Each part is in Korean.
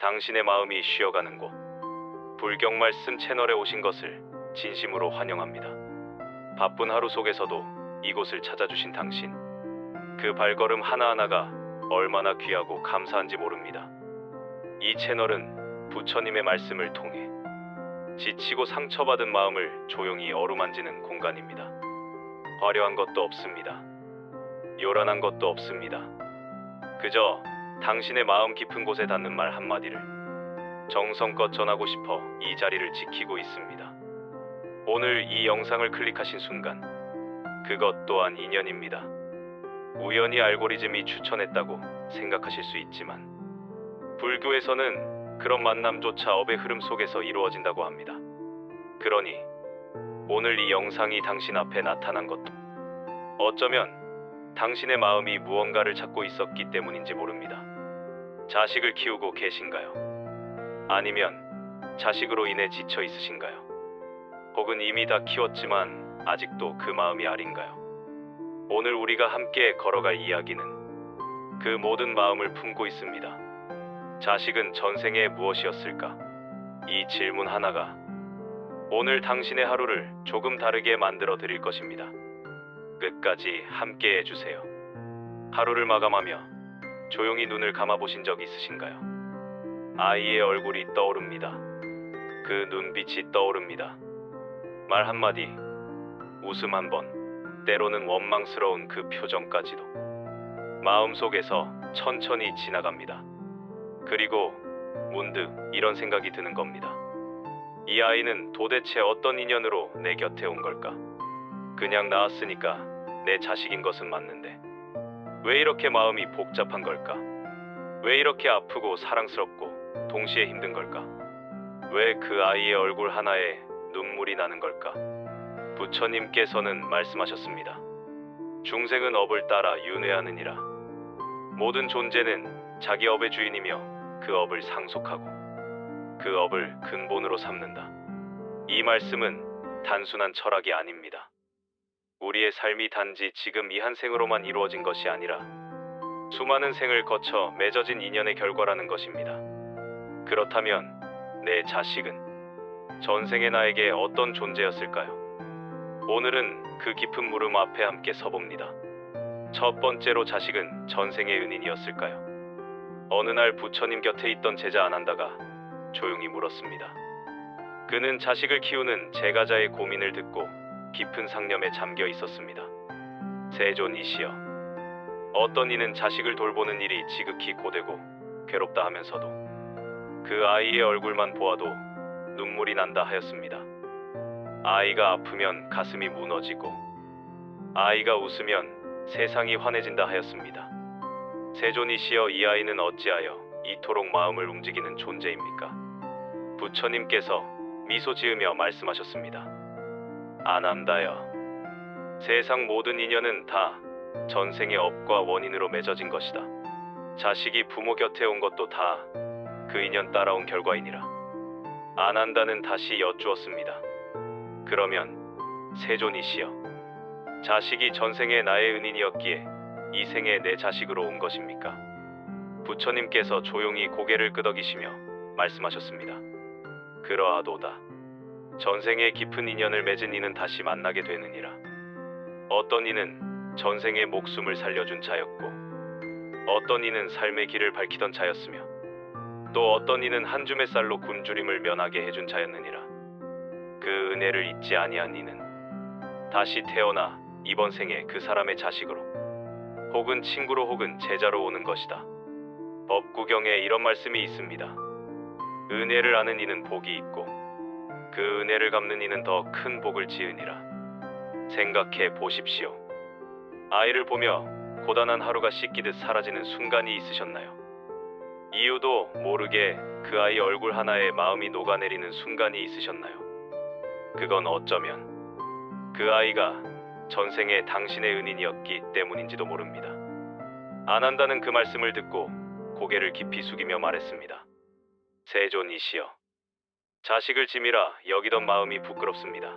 당신의 마음이 쉬어가는 곳, 불경 말씀 채널에 오신 것을 진심으로 환영합니다. 바쁜 하루 속에서도 이곳을 찾아주신 당신, 그 발걸음 하나하나가 얼마나 귀하고 감사한지 모릅니다. 이 채널은 부처님의 말씀을 통해 지치고 상처받은 마음을 조용히 어루만지는 공간입니다. 화려한 것도 없습니다. 요란한 것도 없습니다. 그저 당신의 마음 깊은 곳에 닿는 말 한마디를 정성껏 전하고 싶어 이 자리를 지키고 있습니다. 오늘 이 영상을 클릭하신 순간, 그것 또한 인연입니다. 우연히 알고리즘이 추천했다고 생각하실 수 있지만, 불교에서는 그런 만남조차 업의 흐름 속에서 이루어진다고 합니다. 그러니 오늘 이 영상이 당신 앞에 나타난 것도 어쩌면 당신의 마음이 무언가를 찾고 있었기 때문인지 모릅니다. 자식을 키우고 계신가요? 아니면 자식으로 인해 지쳐 있으신가요? 혹은 이미 다 키웠지만 아직도 그 마음이 아린가요? 오늘 우리가 함께 걸어갈 이야기는 그 모든 마음을 품고 있습니다. 자식은 전생에 무엇이었을까? 이 질문 하나가 오늘 당신의 하루를 조금 다르게 만들어 드릴 것입니다. 끝까지 함께 해주세요. 하루를 마감하며 조용히 눈을 감아보신 적 있으신가요? 아이의 얼굴이 떠오릅니다. 그 눈빛이 떠오릅니다. 말 한마디, 웃음 한번, 때로는 원망스러운 그 표정까지도 마음속에서 천천히 지나갑니다. 그리고 문득 이런 생각이 드는 겁니다. 이 아이는 도대체 어떤 인연으로 내 곁에 온 걸까? 그냥 낳았으니까 내 자식인 것은 맞는데 왜 이렇게 마음이 복잡한 걸까? 왜 이렇게 아프고 사랑스럽고 동시에 힘든 걸까? 왜 그 아이의 얼굴 하나에 눈물이 나는 걸까? 부처님께서는 말씀하셨습니다. 중생은 업을 따라 윤회하느니라. 모든 존재는 자기 업의 주인이며 그 업을 상속하고 그 업을 근본으로 삼는다. 이 말씀은 단순한 철학이 아닙니다. 우리의 삶이 단지 지금 이 한 생으로만 이루어진 것이 아니라 수많은 생을 거쳐 맺어진 인연의 결과라는 것입니다. 그렇다면 내 자식은 전생의 나에게 어떤 존재였을까요? 오늘은 그 깊은 물음 앞에 함께 서봅니다. 첫 번째로, 자식은 전생의 은인이었을까요? 어느 날 부처님 곁에 있던 제자 아난다가 조용히 물었습니다. 그는 자식을 키우는 제가자의 고민을 듣고 깊은 상념에 잠겨 있었습니다. 세존이시여, 어떤 이는 자식을 돌보는 일이 지극히 고되고 괴롭다 하면서도 그 아이의 얼굴만 보아도 눈물이 난다 하였습니다. 아이가 아프면 가슴이 무너지고 아이가 웃으면 세상이 환해진다 하였습니다. 세존이시여, 이 아이는 어찌하여 이토록 마음을 움직이는 존재입니까? 부처님께서 미소 지으며 말씀하셨습니다. 아난다여, 세상 모든 인연은 다 전생의 업과 원인으로 맺어진 것이다. 자식이 부모 곁에 온 것도 다 그 인연 따라온 결과이니라. 아난다는 다시 여쭈었습니다. 그러면 세존이시여, 자식이 전생의 나의 은인이었기에 이 생에 내 자식으로 온 것입니까? 부처님께서 조용히 고개를 끄덕이시며 말씀하셨습니다. 그러하도다. 전생의 깊은 인연을 맺은 이는 다시 만나게 되느니라. 어떤 이는 전생의 목숨을 살려준 자였고, 어떤 이는 삶의 길을 밝히던 자였으며, 또 어떤 이는 한 줌의 쌀로 굶주림을 면하게 해준 자였느니라. 그 은혜를 잊지 아니한 이는 다시 태어나 이번 생에 그 사람의 자식으로 혹은 친구로 혹은 제자로 오는 것이다. 법구경에 이런 말씀이 있습니다. 은혜를 아는 이는 복이 있고 그 은혜를 갚는 이는 더 큰 복을 지으니라. 생각해 보십시오. 아이를 보며 고단한 하루가 씻기듯 사라지는 순간이 있으셨나요? 이유도 모르게 그 아이 얼굴 하나에 마음이 녹아내리는 순간이 있으셨나요? 그건 어쩌면 그 아이가 전생에 당신의 은인이었기 때문인지도 모릅니다. 아난다는 그 말씀을 듣고 고개를 깊이 숙이며 말했습니다. 세존이시여, 자식을 짐이라 여기던 마음이 부끄럽습니다.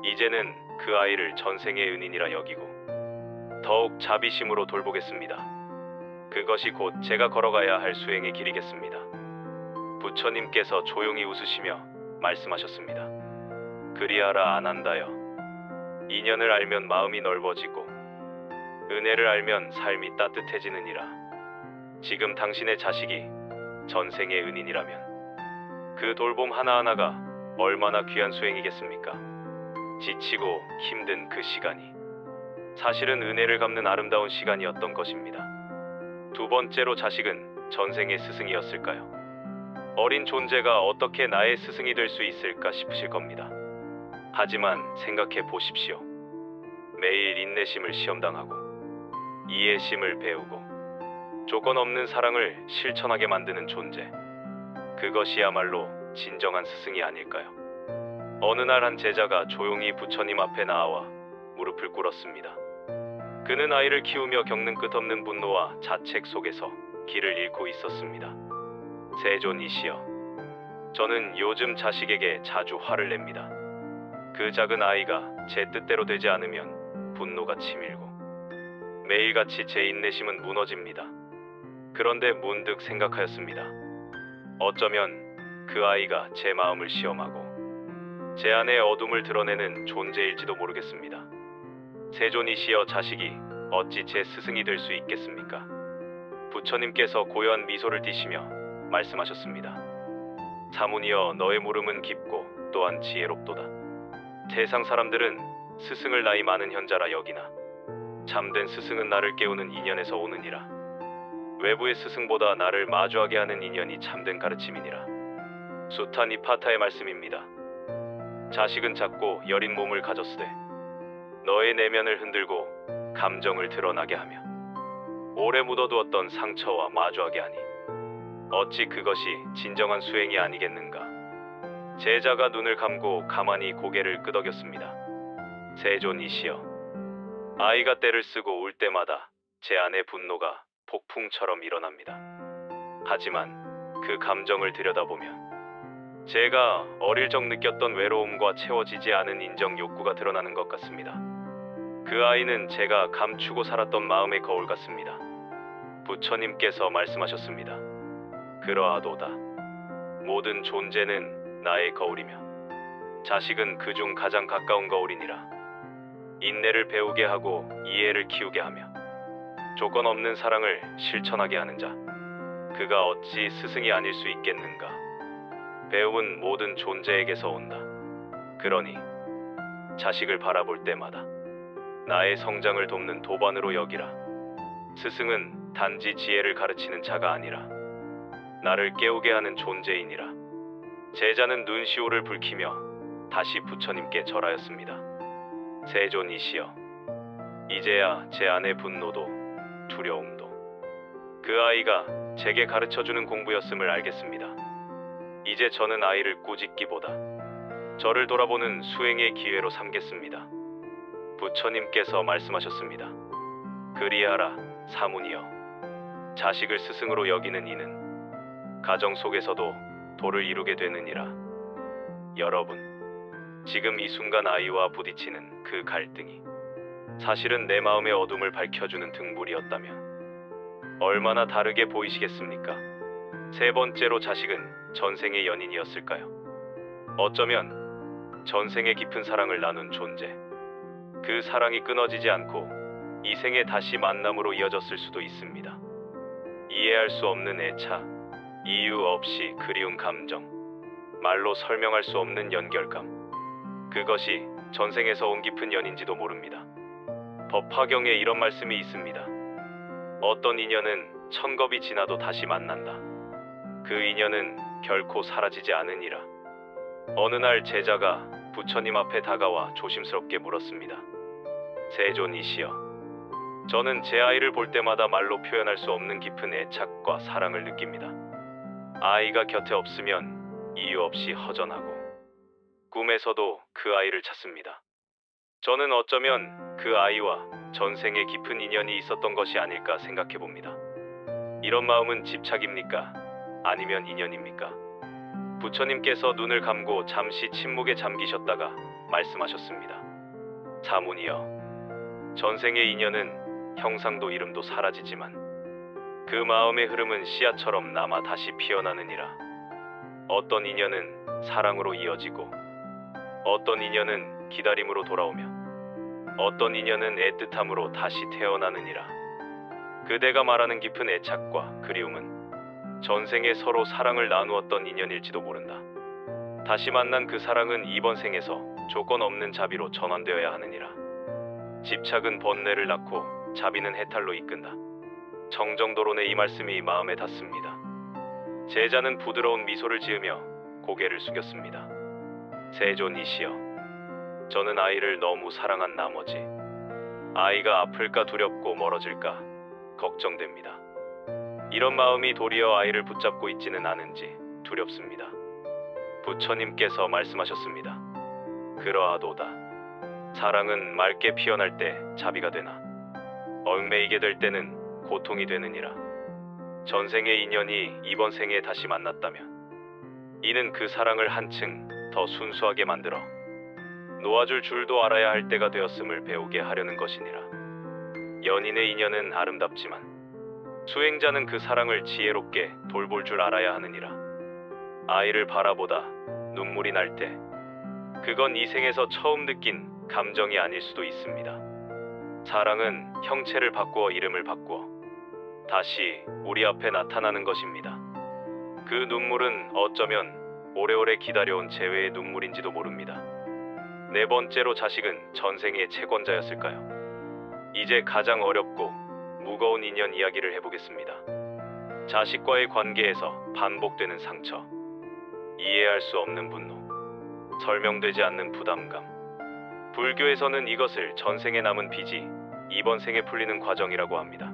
이제는 그 아이를 전생의 은인이라 여기고 더욱 자비심으로 돌보겠습니다. 그것이 곧 제가 걸어가야 할 수행의 길이겠습니다. 부처님께서 조용히 웃으시며 말씀하셨습니다. 그리하라 안한다여. 인연을 알면 마음이 넓어지고 은혜를 알면 삶이 따뜻해지느니라. 지금 당신의 자식이 전생의 은인이라면 그 돌봄 하나하나가 얼마나 귀한 수행이겠습니까? 지치고 힘든 그 시간이 사실은 은혜를 갚는 아름다운 시간이었던 것입니다. 두 번째로 자식은 전생의 스승이었을까요? 어린 존재가 어떻게 나의 스승이 될 수 있을까 싶으실 겁니다. 하지만 생각해 보십시오. 매일 인내심을 시험당하고 이해심을 배우고 조건 없는 사랑을 실천하게 만드는 존재. 그것이야말로 진정한 스승이 아닐까요? 어느 날 한 제자가 조용히 부처님 앞에 나와 무릎을 꿇었습니다. 그는 아이를 키우며 겪는 끝없는 분노와 자책 속에서 길을 잃고 있었습니다. 세존이시여, 저는 요즘 자식에게 자주 화를 냅니다. 그 작은 아이가 제 뜻대로 되지 않으면 분노가 치밀고 매일같이 제 인내심은 무너집니다. 그런데 문득 생각하였습니다. 어쩌면 그 아이가 제 마음을 시험하고 제 안의 어둠을 드러내는 존재일지도 모르겠습니다. 세존이시여, 자식이 어찌 제 스승이 될 수 있겠습니까? 부처님께서 고요한 미소를 띠시며 말씀하셨습니다. 사문이여, 너의 물음은 깊고 또한 지혜롭도다. 세상 사람들은 스승을 나이 많은 현자라 여기나 참된 스승은 나를 깨우는 인연에서 오느니라. 외부의 스승보다 나를 마주하게 하는 인연이 참된 가르침이니라. 수타 니파타의 말씀입니다. 자식은 작고 여린 몸을 가졌으되 너의 내면을 흔들고 감정을 드러나게 하며 오래 묻어두었던 상처와 마주하게 하니 어찌 그것이 진정한 수행이 아니겠는가. 제자가 눈을 감고 가만히 고개를 끄덕였습니다. 세존이시여, 아이가 떼를 쓰고 울 때마다 제 안의 분노가 폭풍처럼 일어납니다. 하지만 그 감정을 들여다보면 제가 어릴 적 느꼈던 외로움과 채워지지 않은 인정 욕구가 드러나는 것 같습니다. 그 아이는 제가 감추고 살았던 마음의 거울 같습니다. 부처님께서 말씀하셨습니다. 그러하도다. 모든 존재는 나의 거울이며 자식은 그중 가장 가까운 거울이니라. 인내를 배우게 하고 이해를 키우게 하며 조건 없는 사랑을 실천하게 하는 자, 그가 어찌 스승이 아닐 수 있겠는가. 배움은 모든 존재에게서 온다. 그러니 자식을 바라볼 때마다 나의 성장을 돕는 도반으로 여기라. 스승은 단지 지혜를 가르치는 자가 아니라 나를 깨우게 하는 존재이니라. 제자는 눈시울을 붉히며 다시 부처님께 절하였습니다. 세존이시여, 이제야 제 안의 분노도 두려움도 그 아이가 제게 가르쳐주는 공부였음을 알겠습니다. 이제 저는 아이를 꾸짖기보다 저를 돌아보는 수행의 기회로 삼겠습니다. 부처님께서 말씀하셨습니다. 그리하라 사문이여, 자식을 스승으로 여기는 이는 가정 속에서도 도를 이루게 되느니라. 여러분, 지금 이 순간 아이와 부딪히는 그 갈등이 사실은 내 마음의 어둠을 밝혀주는 등불이었다면 얼마나 다르게 보이시겠습니까? 세 번째로 자식은 전생의 연인이었을까요? 어쩌면 전생의 깊은 사랑을 나눈 존재, 그 사랑이 끊어지지 않고 이 생에 다시 만남으로 이어졌을 수도 있습니다. 이해할 수 없는 애착, 이유 없이 그리운 감정, 말로 설명할 수 없는 연결감, 그것이 전생에서 온 깊은 연인지도 모릅니다. 법화경에 이런 말씀이 있습니다. 어떤 인연은 천겁이 지나도 다시 만난다. 그 인연은 결코 사라지지 않으니라. 어느 날 제자가 부처님 앞에 다가와 조심스럽게 물었습니다. 세존이시여, 저는 제 아이를 볼 때마다 말로 표현할 수 없는 깊은 애착과 사랑을 느낍니다. 아이가 곁에 없으면 이유 없이 허전하고 꿈에서도 그 아이를 찾습니다. 저는 어쩌면 그 아이와 전생에 깊은 인연이 있었던 것이 아닐까 생각해 봅니다. 이런 마음은 집착입니까? 아니면 인연입니까? 부처님께서 눈을 감고 잠시 침묵에 잠기셨다가 말씀하셨습니다. 사문이여, 전생의 인연은 형상도 이름도 사라지지만 그 마음의 흐름은 씨앗처럼 남아 다시 피어나느니라. 어떤 인연은 사랑으로 이어지고, 어떤 인연은 기다림으로 돌아오며, 어떤 인연은 애틋함으로 다시 태어나느니라. 그대가 말하는 깊은 애착과 그리움은 전생에 서로 사랑을 나누었던 인연일지도 모른다. 다시 만난 그 사랑은 이번 생에서 조건 없는 자비로 전환되어야 하느니라. 집착은 번뇌를 낳고 자비는 해탈로 이끈다. 정정도론의 이 말씀이 마음에 닿습니다. 제자는 부드러운 미소를 지으며 고개를 숙였습니다. 세존이시여, 저는 아이를 너무 사랑한 나머지 아이가 아플까 두렵고 멀어질까 걱정됩니다. 이런 마음이 도리어 아이를 붙잡고 있지는 않은지 두렵습니다. 부처님께서 말씀하셨습니다. 그러하도다. 사랑은 맑게 피어날 때 자비가 되나 얽매이게 될 때는 고통이 되느니라. 전생의 인연이 이번 생에 다시 만났다면 이는 그 사랑을 한층 더 순수하게 만들어 놓아줄 줄도 알아야 할 때가 되었음을 배우게 하려는 것이니라. 연인의 인연은 아름답지만 수행자는 그 사랑을 지혜롭게 돌볼 줄 알아야 하느니라. 아이를 바라보다 눈물이 날 때 그건 이 생에서 처음 느낀 감정이 아닐 수도 있습니다. 사랑은 형체를 바꾸어 이름을 바꾸어 다시 우리 앞에 나타나는 것입니다. 그 눈물은 어쩌면 오래오래 기다려온 재회의 눈물인지도 모릅니다. 네 번째로, 자식은 전생의 채권자였을까요? 이제 가장 어렵고 무거운 인연 이야기를 해보겠습니다. 자식과의 관계에서 반복되는 상처, 이해할 수 없는 분노, 설명되지 않는 부담감. 불교에서는 이것을 전생에 남은 빚이 이번 생에 풀리는 과정이라고 합니다.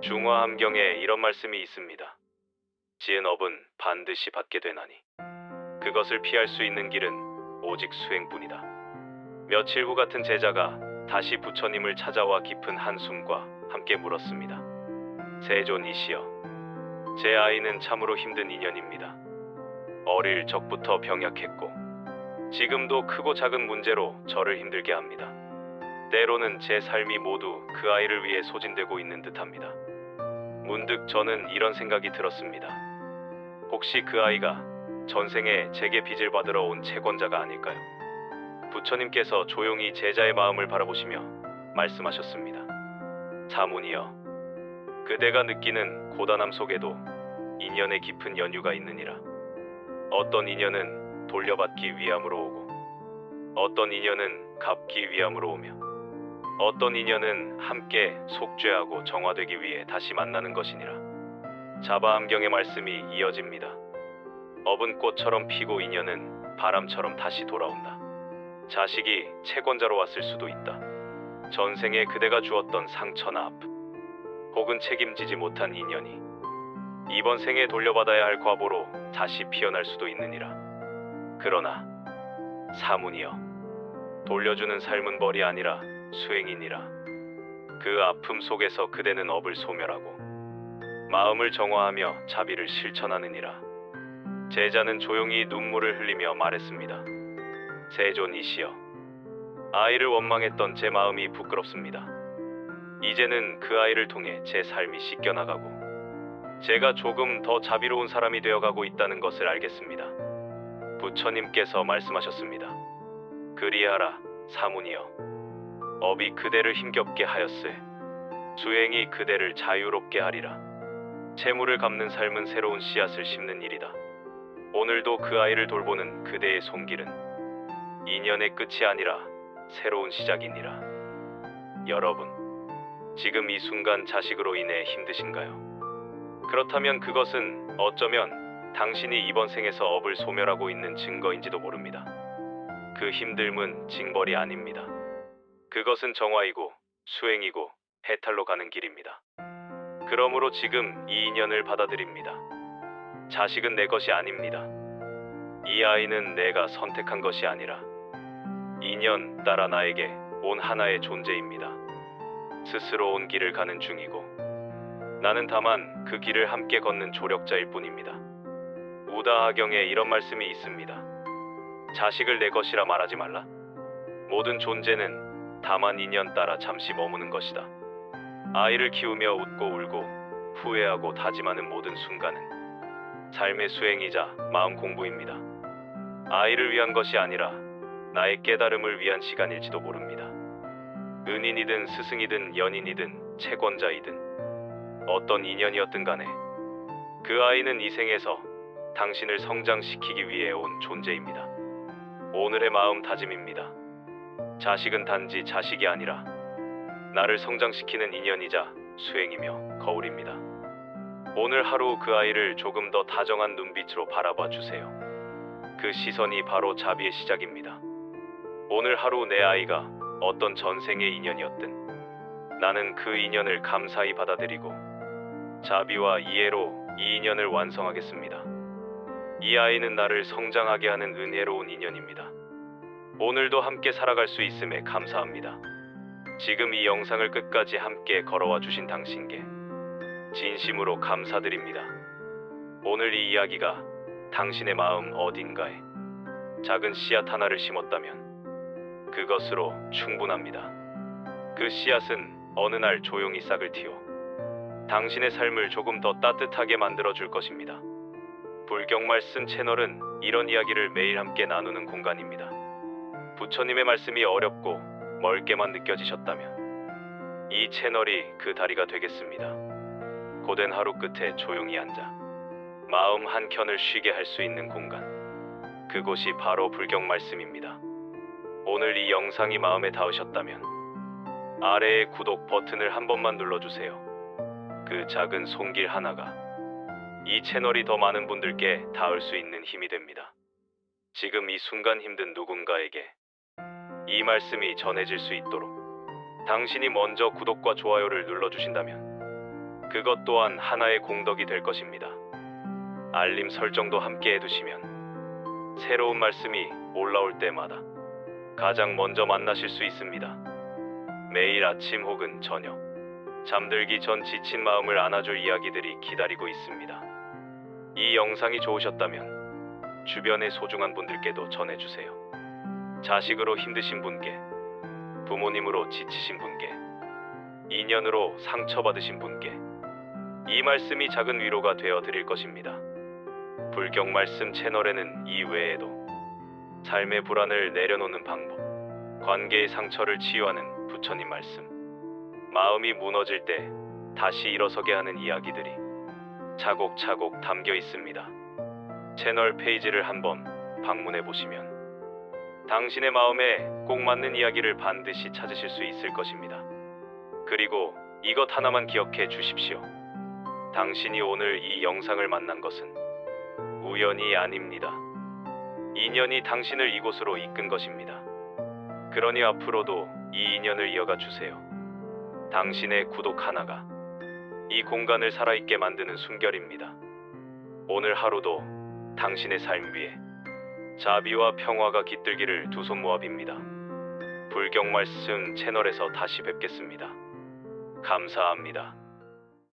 중화함경에 이런 말씀이 있습니다. 지은 업은 반드시 받게 되나니 그것을 피할 수 있는 길은 오직 수행뿐이다. 며칠 후 같은 제자가 다시 부처님을 찾아와 깊은 한숨과 함께 물었습니다. 세존이시여, 제 아이는 참으로 힘든 인연입니다. 어릴 적부터 병약했고 지금도 크고 작은 문제로 저를 힘들게 합니다. 때로는 제 삶이 모두 그 아이를 위해 소진되고 있는 듯합니다. 문득 저는 이런 생각이 들었습니다. 혹시 그 아이가 전생에 제게 빚을 받으러 온 채권자가 아닐까요? 부처님께서 조용히 제자의 마음을 바라보시며 말씀하셨습니다. 사문이여, 그대가 느끼는 고단함 속에도 인연의 깊은 연유가 있느니라. 어떤 인연은 돌려받기 위함으로 오고, 어떤 인연은 갚기 위함으로 오며, 어떤 인연은 함께 속죄하고 정화되기 위해 다시 만나는 것이니라. 자바암경의 말씀이 이어집니다. 업은 꽃처럼 피고 인연은 바람처럼 다시 돌아온다. 자식이 채권자로 왔을 수도 있다. 전생에 그대가 주었던 상처나 아픔, 혹은 책임지지 못한 인연이 이번 생에 돌려받아야 할 과보로 다시 피어날 수도 있느니라. 그러나 사문이여, 돌려주는 삶은 벌이 아니라 수행이니라. 그 아픔 속에서 그대는 업을 소멸하고 마음을 정화하며 자비를 실천하느니라. 제자는 조용히 눈물을 흘리며 말했습니다. 세존이시여, 아이를 원망했던 제 마음이 부끄럽습니다. 이제는 그 아이를 통해 제 삶이 씻겨나가고 제가 조금 더 자비로운 사람이 되어가고 있다는 것을 알겠습니다. 부처님께서 말씀하셨습니다. 그리하라, 사문이여. 업이 그대를 힘겹게 하였으 수행이 그대를 자유롭게 하리라. 채무를 갚는 삶은 새로운 씨앗을 심는 일이다. 오늘도 그 아이를 돌보는 그대의 손길은 인연의 끝이 아니라 새로운 시작이니라. 여러분, 지금 이 순간 자식으로 인해 힘드신가요? 그렇다면 그것은 어쩌면 당신이 이번 생에서 업을 소멸하고 있는 증거인지도 모릅니다. 그 힘듦은 징벌이 아닙니다. 그것은 정화이고 수행이고 해탈로 가는 길입니다. 그러므로 지금 이 인연을 받아들입니다. 자식은 내 것이 아닙니다. 이 아이는 내가 선택한 것이 아니라 인연 따라 나에게 온 하나의 존재입니다. 스스로 온 길을 가는 중이고 나는 다만 그 길을 함께 걷는 조력자일 뿐입니다. 우다하경에 이런 말씀이 있습니다. 자식을 내 것이라 말하지 말라. 모든 존재는 다만 인연 따라 잠시 머무는 것이다. 아이를 키우며 웃고 울고 후회하고 다짐하는 모든 순간은 삶의 수행이자 마음 공부입니다. 아이를 위한 것이 아니라 나의 깨달음을 위한 시간일지도 모릅니다. 은인이든 스승이든 연인이든 채권자이든 어떤 인연이었든 간에 그 아이는 이 생에서 당신을 성장시키기 위해 온 존재입니다. 오늘의 마음 다짐입니다. 자식은 단지 자식이 아니라 나를 성장시키는 인연이자 수행이며 거울입니다. 오늘 하루 그 아이를 조금 더 다정한 눈빛으로 바라봐 주세요. 그 시선이 바로 자비의 시작입니다. 오늘 하루 내 아이가 어떤 전생의 인연이었든 나는 그 인연을 감사히 받아들이고 자비와 이해로 이 인연을 완성하겠습니다. 이 아이는 나를 성장하게 하는 은혜로운 인연입니다. 오늘도 함께 살아갈 수 있음에 감사합니다. 지금 이 영상을 끝까지 함께 걸어와 주신 당신께 진심으로 감사드립니다. 오늘 이 이야기가 당신의 마음 어딘가에 작은 씨앗 하나를 심었다면 그것으로 충분합니다. 그 씨앗은 어느 날 조용히 싹을 틔워 당신의 삶을 조금 더 따뜻하게 만들어 줄 것입니다. 불경 말씀 채널은 이런 이야기를 매일 함께 나누는 공간입니다. 부처님의 말씀이 어렵고 멀게만 느껴지셨다면 이 채널이 그 다리가 되겠습니다. 고된 하루 끝에 조용히 앉아 마음 한켠을 쉬게 할 수 있는 공간, 그곳이 바로 불경 말씀입니다. 오늘 이 영상이 마음에 닿으셨다면 아래의 구독 버튼을 한 번만 눌러주세요. 그 작은 손길 하나가 이 채널이 더 많은 분들께 닿을 수 있는 힘이 됩니다. 지금 이 순간 힘든 누군가에게 이 말씀이 전해질 수 있도록 당신이 먼저 구독과 좋아요를 눌러주신다면 그것 또한 하나의 공덕이 될 것입니다. 알림 설정도 함께 해두시면 새로운 말씀이 올라올 때마다 가장 먼저 만나실 수 있습니다. 매일 아침 혹은 저녁, 잠들기 전 지친 마음을 안아줄 이야기들이 기다리고 있습니다. 이 영상이 좋으셨다면 주변의 소중한 분들께도 전해주세요. 자식으로 힘드신 분께, 부모님으로 지치신 분께, 인연으로 상처받으신 분께 이 말씀이 작은 위로가 되어 드릴 것입니다. 불경 말씀 채널에는 이 외에도 삶의 불안을 내려놓는 방법, 관계의 상처를 치유하는 부처님 말씀, 마음이 무너질 때 다시 일어서게 하는 이야기들이 차곡차곡 담겨 있습니다. 채널 페이지를 한번 방문해 보시면 당신의 마음에 꼭 맞는 이야기를 반드시 찾으실 수 있을 것입니다. 그리고 이것 하나만 기억해 주십시오. 당신이 오늘 이 영상을 만난 것은 우연이 아닙니다. 인연이 당신을 이곳으로 이끈 것입니다. 그러니 앞으로도 이 인연을 이어가 주세요. 당신의 구독 하나가 이 공간을 살아있게 만드는 숨결입니다. 오늘 하루도 당신의 삶 위에 자비와 평화가 깃들기를 두 손 모아 빕니다. 불경 말씀 채널에서 다시 뵙겠습니다. 감사합니다.